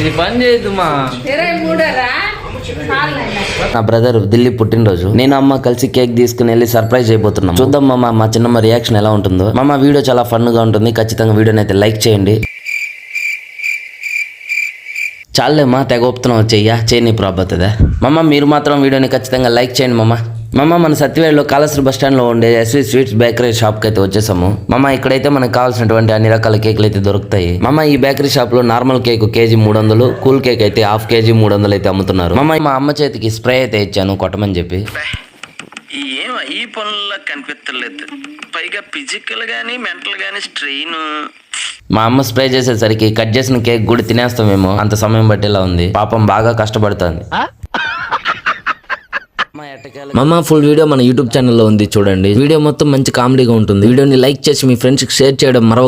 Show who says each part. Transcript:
Speaker 1: ఇది పని చేయదు మా
Speaker 2: 23రా
Speaker 3: నా బ్రదర్ ఢిల్లీ పుట్టినరోజు నేను అమ్మ కలిసి కేక్ తీసుకుని వెళ్ళి సర్ప్రైజ్ అయిపోతున్నాం. చూద్దాం మామ మా చిన్నమ్మ రియాక్షన్ ఎలా ఉంటుందో. మామ వీడియో చాలా ఫన్ గా ఉంటుంది, ఖచ్చితంగా వీడియోని అయితే లైక్ చేయండి. చాలేమ్మా తెగ ఒప్పుతున్నావు, చేయని ప్రాబ్లతుందా మామ. మీరు మాత్రం వీడియోని ఖచ్చితంగా లైక్ చేయండి మామ. మామ మన సత్యవేడులో కాళశ్రీ బస్ స్టాండ్ లో ఉండే ఎస్వి స్వీట్స్ బేకరీ షాప్ కి అయితే వచ్చేసాము. మామ ఇక్కడైతే మనకు కావాల్సినటువంటి అన్ని రకాల కేకులు అయితే దొరుకుతాయి. మామ ఈ బేకరీ షాప్ లో normal cake KG 300, cool cake అయితే హాఫ్ కేజీ 300 అయితే అమ్ముతున్నారు. మామ మా అమ్మ చేతికి స్ప్రే అయితే ఇచ్చాను కొట్టమని చెప్పి.
Speaker 4: ఈ పనుల్లో కనిపించలేదు, పైగా ఫిజికల్ గానీ మెంటల్ గానీ స్ట్రెయిన్.
Speaker 3: మా అమ్మ స్ప్రే చేసేసరికి కట్ చేసిన కేక్ కూడా తినేస్తామేమో, అంత సమయం పట్టేలా ఉంది. పాపం బాగా కష్టపడుతుంది. మామ ఫుల్ వీడియో మన యూట్యూబ్ ఛానల్లో ఉంది చూడండి. వీడియో మొత్తం మంచి కామెడీగా ఉంటుంది. వీడియోని లైక్ చేసి మీ ఫ్రెండ్స్ కి షేర్ చేయడం మరో